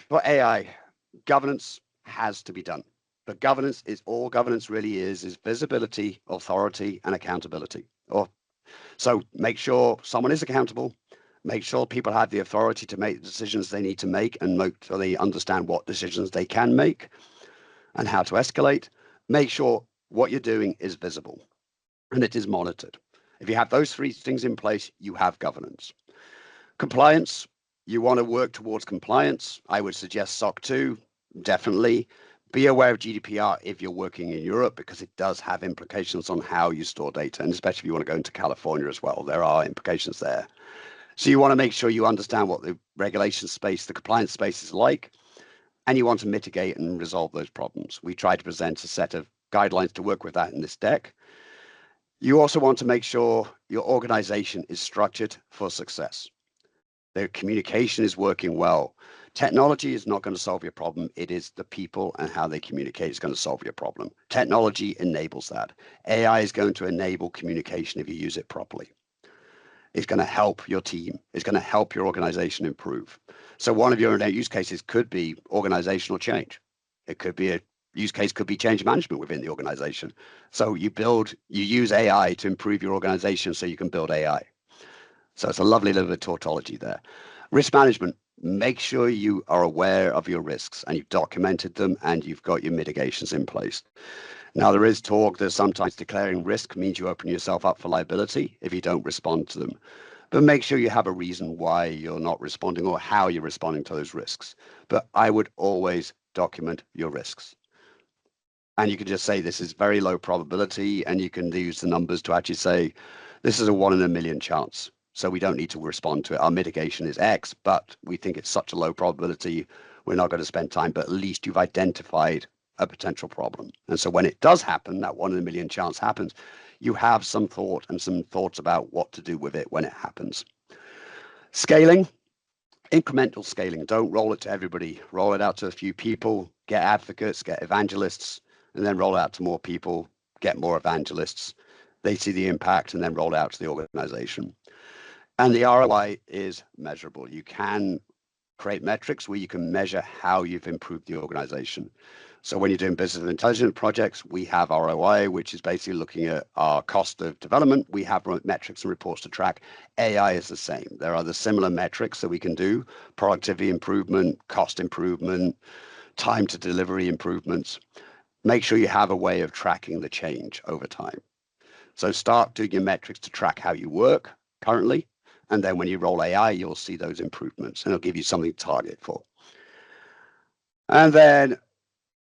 For AI, governance has to be done. But governance is all governance really is visibility, authority, and accountability. So make sure someone is accountable, make sure people have the authority to make the decisions they need to make and make sure they understand what decisions they can make and how to escalate. Make sure what you're doing is visible and it is monitored. If you have those three things in place, you have governance. Compliance, you want to work towards compliance. I would suggest SOC 2, definitely. Be aware of GDPR if you're working in Europe, because it does have implications on how you store data, and especially if you want to go into California as well, there are implications there. So you want to make sure you understand what the regulation space, the compliance space is like, and you want to mitigate and resolve those problems. We try to present a set of guidelines to work with that in this deck. You also want to make sure your organization is structured for success. Their communication is working well. Technology is not going to solve your problem. It is the people and how they communicate is going to solve your problem. Technology enables that. AI is going to enable communication if you use it properly. It's going to help your team. It's going to help your organization improve. So one of your use cases could be organizational change. It could be a use case, could be change management within the organization. So you use AI to improve your organization so you can build AI. So it's a lovely little bit of tautology there. Risk management, make sure you are aware of your risks and you've documented them and you've got your mitigations in place. Now, there is talk that sometimes declaring risk means you open yourself up for liability if you don't respond to them. But make sure you have a reason why you're not responding or how you're responding to those risks. But I would always document your risks. And you can just say this is very low probability, and you can use the numbers to actually say this is a 1 in a million chance. So we don't need to respond to it. Our mitigation is X, but we think it's such a low probability, we're not going to spend time, but at least you've identified a potential problem. And so when it does happen, that 1 in a million chance happens, you have some thought and some thoughts about what to do with it when it happens. Scaling, incremental scaling. Don't roll it to everybody. Roll it out to a few people, get advocates, get evangelists, and then roll out to more people, get more evangelists. They see the impact and then roll out to the organization. And the ROI is measurable. You can create metrics where you can measure how you've improved the organization. So when you're doing business intelligence projects, we have ROI, which is basically looking at our cost of development. We have metrics and reports to track. AI is the same. There are the similar metrics that we can do: productivity improvement, cost improvement, time to delivery improvements. Make sure you have a way of tracking the change over time. So start doing your metrics to track how you work currently. And then when you roll AI, you'll see those improvements and it'll give you something to target for. And then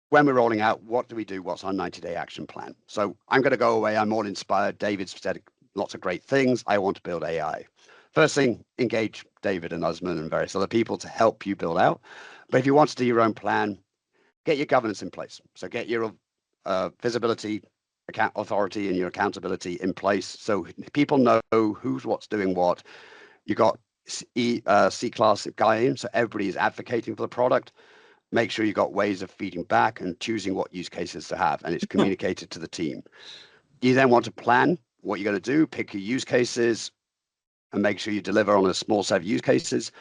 when we're rolling out, what do we do? What's our 90-day action plan? So I'm going to go away. I'm all inspired. David's said lots of great things. I want to build AI. First thing, engage David and Usman and various other people to help you build out. But if you want to do your own plan, get your governance in place. So get your visibility, authority, and your accountability in place so people know who's what's doing what. You got C-class guy-in, so everybody is advocating for the product. Make sure you got ways of feeding back and choosing what use cases to have, and it's communicated to the team. You then want to plan what you're going to do, pick your use cases, and make sure you deliver on a small set of use cases.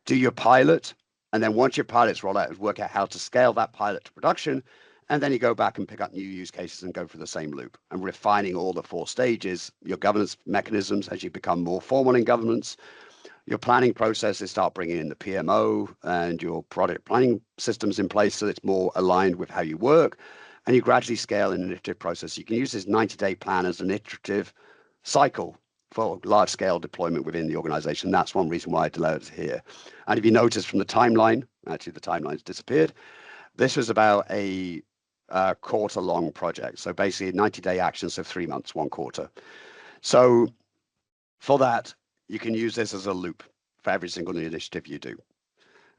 Do your pilot, and then once your pilots roll out, work out how to scale that pilot to production. And then you go back and pick up new use cases and go through the same loop and refining all the 4 stages, your governance mechanisms as you become more formal in governance, your planning processes, start bringing in the PMO and your product planning systems in place so it's more aligned with how you work, and you gradually scale in an iterative process. You can use this 90-day plan as an iterative cycle for large-scale deployment within the organization. That's one reason why I delayed it here. And if you notice from the timeline, actually the timeline's disappeared, this was about a quarter-long project. So basically 90-day action, so 3 months, 1 quarter. So for that, you can use this as a loop for every single initiative you do.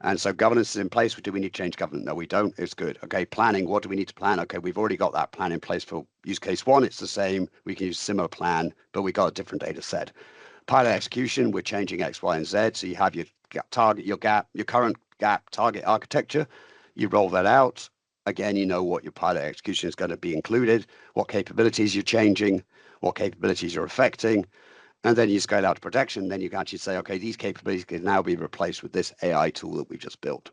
And so governance is in place. Do we need to change governance? No, we don't. It's good. Okay, planning. What do we need to plan? Okay, we've already got that plan in place for use case 1. It's the same. We can use a similar plan, but we got a different data set. Pilot execution, we're changing X, Y, and Z. So you have your target, your current gap target architecture. You roll that out. Again, you know what your pilot execution is going to be included, what capabilities you're changing, what capabilities you're affecting. And then you scale out to production. Then you can actually say, okay, these capabilities can now be replaced with this AI tool that we've just built.